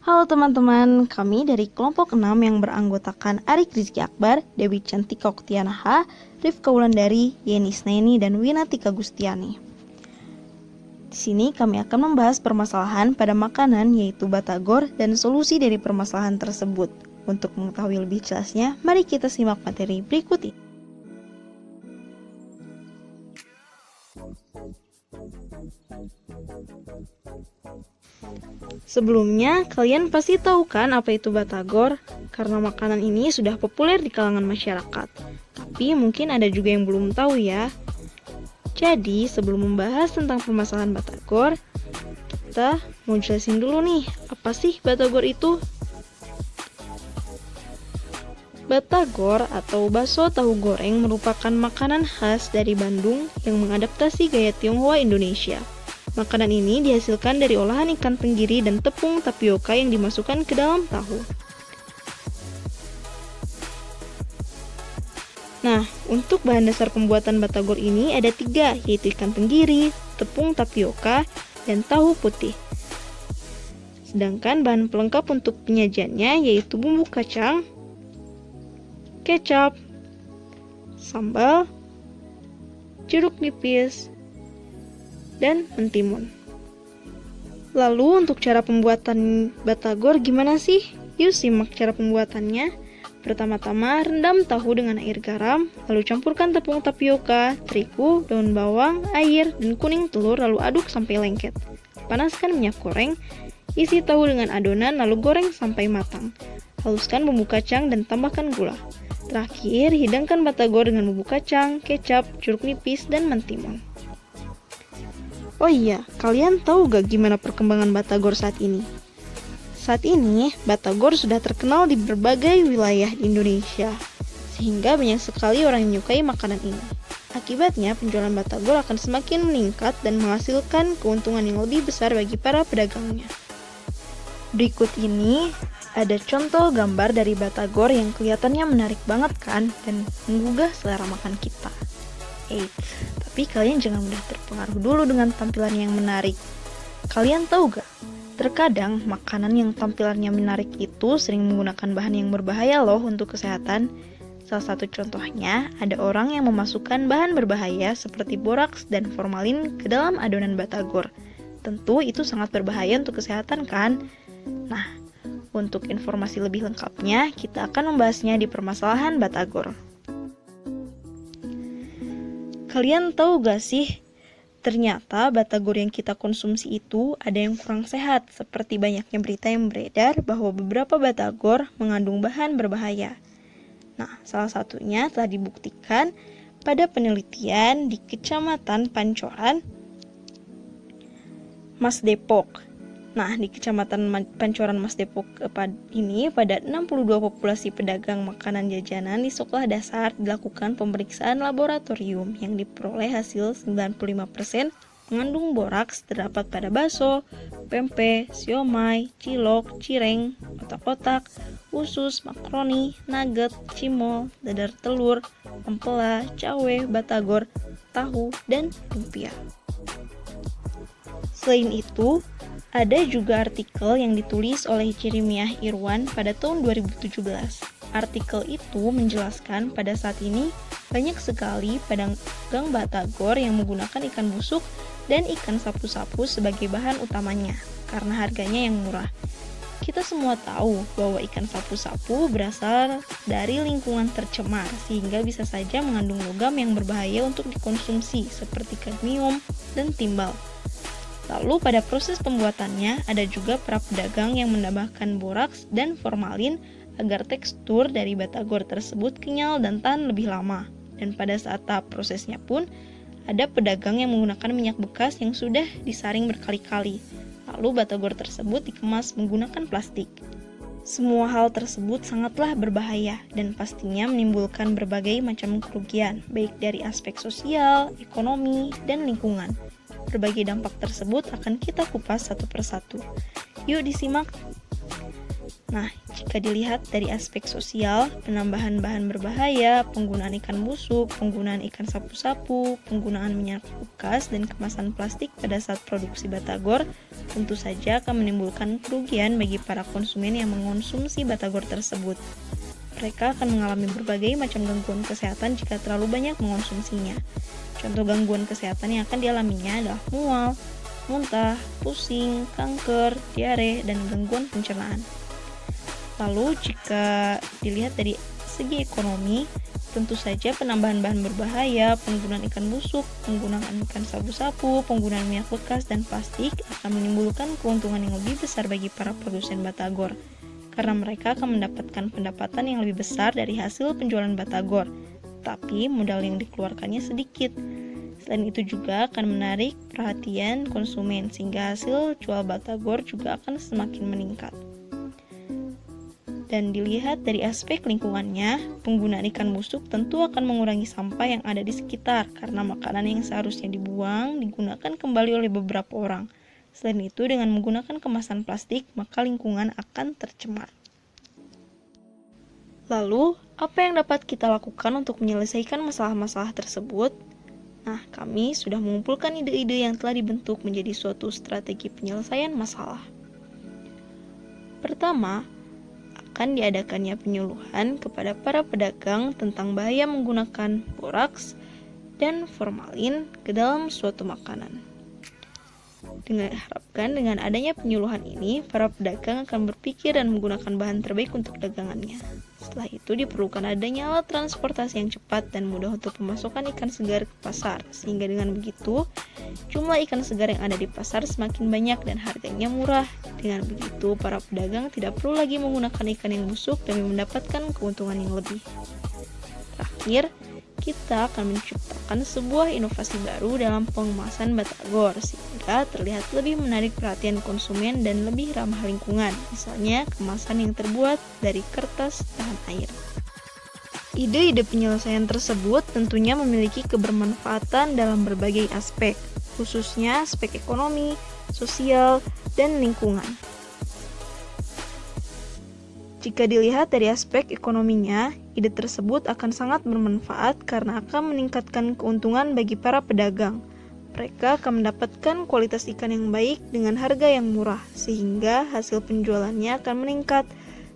Halo teman-teman, kami dari kelompok 6 yang beranggotakan Arik Rizky Akbar, Dewi Cantika Oktianaha, Rifka Wulandari, Yeni Isnaini, dan Winatika Gustiani. Di sini kami akan membahas permasalahan pada makanan yaitu batagor dan solusi dari permasalahan tersebut. Untuk mengetahui lebih jelasnya, mari kita simak materi berikut ini. Sebelumnya, kalian pasti tahu kan apa itu batagor? Karena makanan ini sudah populer di kalangan masyarakat. Tapi mungkin ada juga yang belum tahu ya. Jadi, sebelum membahas tentang permasalahan batagor, kita mau jelasin dulu nih, apa sih batagor itu? Batagor atau bakso tahu goreng merupakan makanan khas dari Bandung yang mengadaptasi gaya Tionghoa Indonesia. Makanan ini dihasilkan dari olahan ikan tenggiri dan tepung tapioka yang dimasukkan ke dalam tahu. Nah, untuk bahan dasar pembuatan batagor ini ada 3, yaitu ikan tenggiri, tepung tapioka, dan tahu putih. Sedangkan bahan pelengkap untuk penyajiannya yaitu bumbu kacang, kecap, sambal, jeruk nipis, dan mentimun. Lalu untuk cara pembuatan batagor gimana sih? Yuk simak cara pembuatannya. Pertama-tama rendam tahu dengan air garam, lalu campurkan tepung tapioka, terigu, daun bawang, air, dan kuning telur lalu aduk sampai lengket. Panaskan minyak goreng, isi tahu dengan adonan lalu goreng sampai matang. Haluskan bumbu kacang dan tambahkan gula. Terakhir, hidangkan batagor dengan bumbu kacang, kecap, jeruk nipis, dan mentimun. Oh iya, kalian tahu gak gimana perkembangan batagor saat ini? Saat ini, batagor sudah terkenal di berbagai wilayah di Indonesia, sehingga banyak sekali orang yang menyukai makanan ini. Akibatnya, penjualan batagor akan semakin meningkat dan menghasilkan keuntungan yang lebih besar bagi para pedagangnya. Berikut ini ada contoh gambar dari batagor yang kelihatannya menarik banget kan, dan menggugah selera makan kita. Tapi kalian jangan mudah terpengaruh dulu dengan tampilan yang menarik. Kalian tahu gak? Terkadang makanan yang tampilannya menarik itu sering menggunakan bahan yang berbahaya loh untuk kesehatan. Salah satu contohnya, ada orang yang memasukkan bahan berbahaya seperti boraks dan formalin ke dalam adonan batagor. Tentu itu sangat berbahaya untuk kesehatan kan? Nah, untuk informasi lebih lengkapnya, kita akan membahasnya di permasalahan batagor. Kalian tahu gak sih, ternyata batagor yang kita konsumsi itu ada yang kurang sehat, seperti banyaknya berita yang beredar bahwa beberapa batagor mengandung bahan berbahaya. Nah, salah satunya telah dibuktikan pada penelitian di Kecamatan Pancoran, Mas Depok. Nah, di Kecamatan Pancoran Mas Depok ini pada 62 populasi pedagang makanan jajanan di sekolah dasar dilakukan pemeriksaan laboratorium yang diperoleh hasil 95% mengandung boraks terdapat pada bakso, pempek, siomay, cilok, cireng, otak-otak, usus, makaroni, nugget, cimol, dadar telur, ampela, cawe, batagor, tahu, dan lumpia. Selain itu, ada juga artikel yang ditulis oleh Cirimiah Irwan pada tahun 2017. Artikel itu menjelaskan pada saat ini banyak sekali pedagang batagor yang menggunakan ikan busuk dan ikan sapu-sapu sebagai bahan utamanya karena harganya yang murah. Kita semua tahu bahwa ikan sapu-sapu berasal dari lingkungan tercemar sehingga bisa saja mengandung logam yang berbahaya untuk dikonsumsi seperti kadmium dan timbal. Lalu pada proses pembuatannya ada juga para pedagang yang menambahkan boraks dan formalin agar tekstur dari batagor tersebut kenyal dan tahan lebih lama. Dan pada saat tahap prosesnya pun ada pedagang yang menggunakan minyak bekas yang sudah disaring berkali-kali. Lalu batagor tersebut dikemas menggunakan plastik. Semua hal tersebut sangatlah berbahaya dan pastinya menimbulkan berbagai macam kerugian, baik dari aspek sosial, ekonomi, dan lingkungan. Berbagai dampak tersebut akan kita kupas satu persatu. Yuk disimak. Nah, jika dilihat dari aspek sosial, penambahan bahan berbahaya, penggunaan ikan busuk, penggunaan ikan sapu-sapu, penggunaan minyak bekas dan kemasan plastik pada saat produksi batagor tentu saja akan menimbulkan kerugian bagi para konsumen yang mengonsumsi batagor tersebut. Mereka akan mengalami berbagai macam gangguan kesehatan jika terlalu banyak mengonsumsinya. Contoh gangguan kesehatan yang akan dialaminya adalah mual, muntah, pusing, kanker, diare, dan gangguan pencernaan. Lalu jika dilihat dari segi ekonomi, tentu saja penambahan bahan berbahaya, penggunaan ikan busuk, penggunaan ikan sabu-sabu, penggunaan minyak bekas dan plastik akan menimbulkan keuntungan yang lebih besar bagi para produsen batagor, karena mereka akan mendapatkan pendapatan yang lebih besar dari hasil penjualan batagor, tapi modal yang dikeluarkannya sedikit. Selain itu juga akan menarik perhatian konsumen, sehingga hasil jual batagor juga akan semakin meningkat. Dan dilihat dari aspek lingkungannya, penggunaan ikan busuk tentu akan mengurangi sampah yang ada di sekitar karena makanan yang seharusnya dibuang digunakan kembali oleh beberapa orang. Selain itu, dengan menggunakan kemasan plastik, maka lingkungan akan tercemar. Lalu, apa yang dapat kita lakukan untuk menyelesaikan masalah-masalah tersebut? Nah, kami sudah mengumpulkan ide-ide yang telah dibentuk menjadi suatu strategi penyelesaian masalah. Pertama, akan diadakannya penyuluhan kepada para pedagang tentang bahaya menggunakan boraks dan formalin ke dalam suatu makanan. Dengan adanya penyuluhan ini, para pedagang akan berpikir dan menggunakan bahan terbaik untuk dagangannya. Setelah itu diperlukan adanya alat transportasi yang cepat dan mudah untuk pemasukan ikan segar ke pasar, sehingga dengan begitu, jumlah ikan segar yang ada di pasar semakin banyak dan harganya murah. Dengan begitu, para pedagang tidak perlu lagi menggunakan ikan yang busuk demi mendapatkan keuntungan yang lebih. Terakhir, kita akan menciptakan sebuah inovasi baru dalam pengemasan batagor sehingga terlihat lebih menarik perhatian konsumen dan lebih ramah lingkungan, misalnya kemasan yang terbuat dari kertas tahan air. Ide-ide penyelesaian tersebut tentunya memiliki kebermanfaatan dalam berbagai aspek, khususnya aspek ekonomi, sosial, dan lingkungan. Jika dilihat dari aspek ekonominya, ide tersebut akan sangat bermanfaat karena akan meningkatkan keuntungan bagi para pedagang. Mereka akan mendapatkan kualitas ikan yang baik dengan harga yang murah, sehingga hasil penjualannya akan meningkat.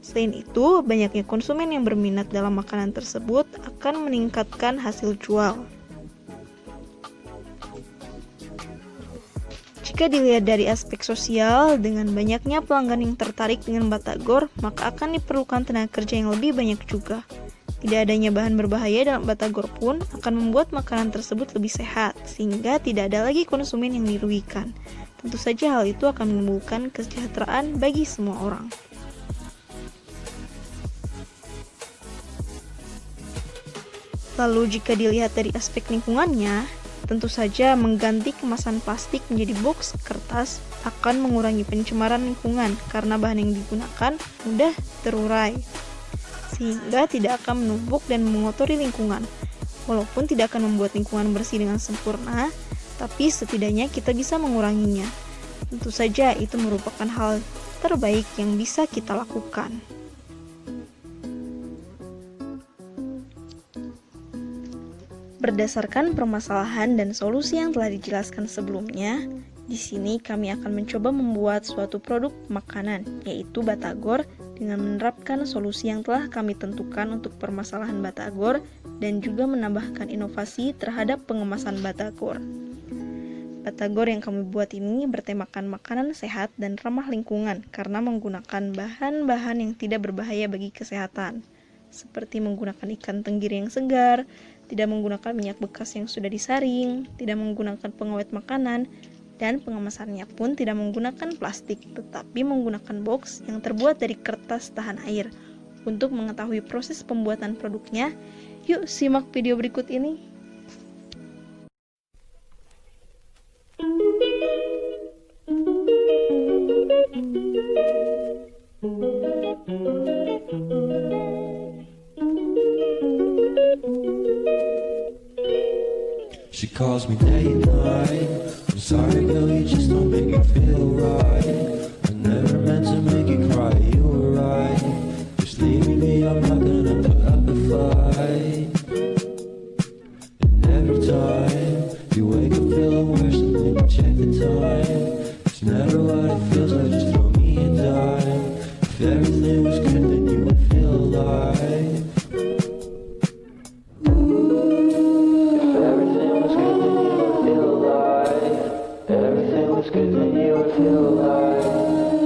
Selain itu, banyaknya konsumen yang berminat dalam makanan tersebut akan meningkatkan hasil jual. Jika dilihat dari aspek sosial, dengan banyaknya pelanggan yang tertarik dengan batagor, maka akan diperlukan tenaga kerja yang lebih banyak juga. Tidak adanya bahan berbahaya dalam batagor pun akan membuat makanan tersebut lebih sehat, sehingga tidak ada lagi konsumen yang dirugikan. Tentu saja hal itu akan menimbulkan kesejahteraan bagi semua orang. Lalu jika dilihat dari aspek lingkungannya, tentu saja mengganti kemasan plastik menjadi box kertas akan mengurangi pencemaran lingkungan karena bahan yang digunakan mudah terurai, sehingga tidak akan menumpuk dan mengotori lingkungan. Walaupun tidak akan membuat lingkungan bersih dengan sempurna, tapi setidaknya kita bisa menguranginya. Tentu saja itu merupakan hal terbaik yang bisa kita lakukan. Berdasarkan permasalahan dan solusi yang telah dijelaskan sebelumnya, di sini kami akan mencoba membuat suatu produk makanan, yaitu batagor, dengan menerapkan solusi yang telah kami tentukan untuk permasalahan batagor dan juga menambahkan inovasi terhadap pengemasan batagor. Batagor yang kami buat ini bertemakan makanan sehat dan ramah lingkungan karena menggunakan bahan-bahan yang tidak berbahaya bagi kesehatan, seperti menggunakan ikan tenggiri yang segar, tidak menggunakan minyak bekas yang sudah disaring, tidak menggunakan pengawet makanan, dan pengemasannya pun tidak menggunakan plastik, tetapi menggunakan box yang terbuat dari kertas tahan air. Untuk mengetahui proses pembuatan produknya, yuk simak video berikut ini. She calls me day and night. I'm sorry girl, you just don't make me feel right. I never meant to make you cry, you were right. Just leave me, I'm not gonna put up a fight. And every time you wake up feeling worse, and then you check the time. It's never what everything was good, then you would feel alive. If everything was good, then you would feel alive. Everything was good, then you would feel alive.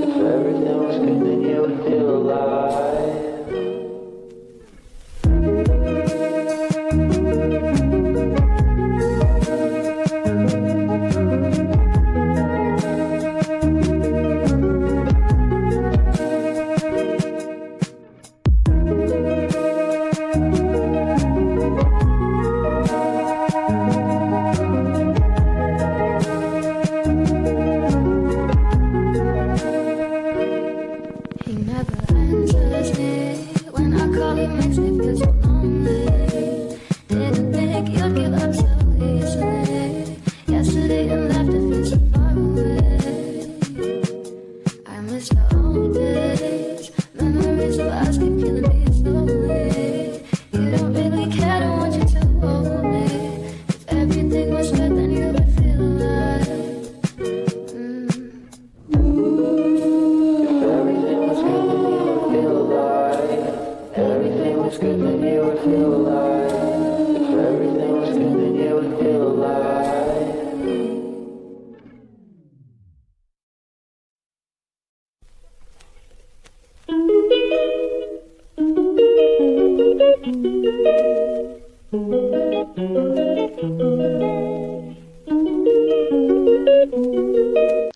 If everything was good, then you would feel alive. He never answers me. When I call, he makes me feel so lonely. Didn't think you'd give up so easily. Yesterday and left, it feels so far away. I miss the old days. Memories of us keep killing me slowly. You don't really care, don't want you to hold me. If everything was good, then you would feel alive. Everything was good, then you would feel alive. If everything was good, then you would feel alive.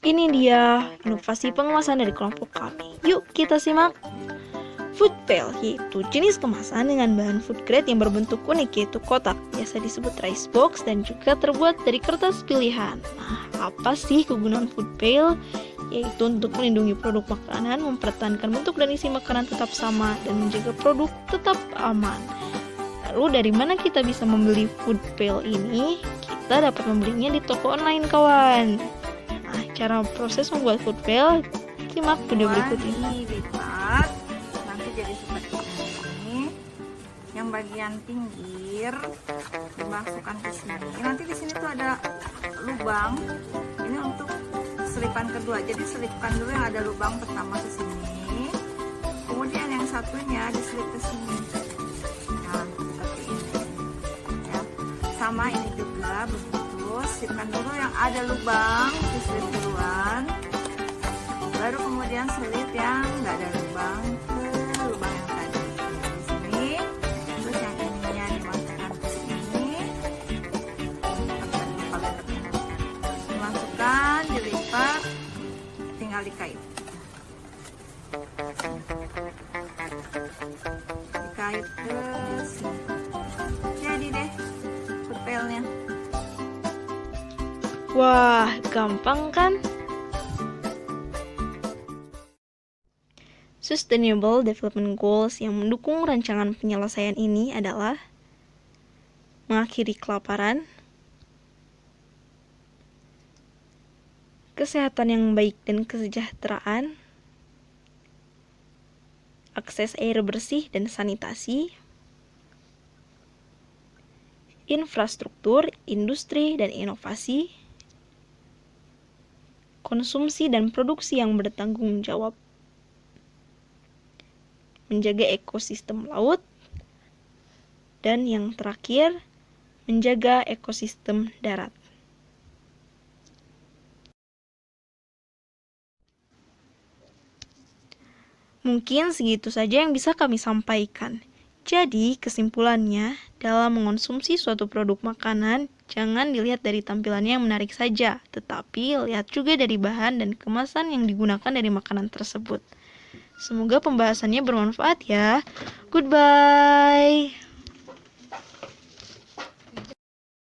Ini dia inovasi pengawasan dari kelompok kami. Yuk kita simak. Food pail yaitu jenis kemasan dengan bahan food grade yang berbentuk unik yaitu kotak, biasa disebut rice box dan juga terbuat dari kertas pilihan. Nah, apa sih kegunaan food pail? Yaitu untuk melindungi produk makanan, mempertahankan bentuk dan isi makanan tetap sama dan menjaga produk tetap aman. Lalu dari mana kita bisa membeli food pail ini? Kita dapat membelinya di toko online kawan. Nah, cara proses membuat food pail simak video berikut ini. Dilipat nanti jadi seperti ini. Yang bagian pinggir dimasukkan ke sini. Nanti di sini tuh ada lubang. Ini untuk selipan kedua. Jadi selipkan dulu yang ada lubang pertama ke sini. Kemudian yang satunya diselip ke sini. Nah, seperti ini. Ya. Sama ini juga begitu. Selipkan dulu yang ada lubang, diselip duluan. Baru kemudian selip yang nggak ada lubang ke lubang yang tadi di sini. Terus yang ininya dimasukkan ke sini. Dimasukkan, dilipat, tinggal dikait. Dikait ke sini. Jadi deh food pailnya. Wah, gampang kan? Sustainable Development Goals yang mendukung rancangan penyelesaian ini adalah mengakhiri kelaparan, kesehatan yang baik dan kesejahteraan, akses air bersih dan sanitasi, infrastruktur, industri dan inovasi, konsumsi dan produksi yang bertanggung jawab, menjaga ekosistem laut, dan yang terakhir, menjaga ekosistem darat. Mungkin segitu saja yang bisa kami sampaikan. Jadi, kesimpulannya, dalam mengonsumsi suatu produk makanan, jangan dilihat dari tampilannya yang menarik saja, tetapi lihat juga dari bahan dan kemasan yang digunakan dari makanan tersebut. Semoga pembahasannya bermanfaat ya. Goodbye.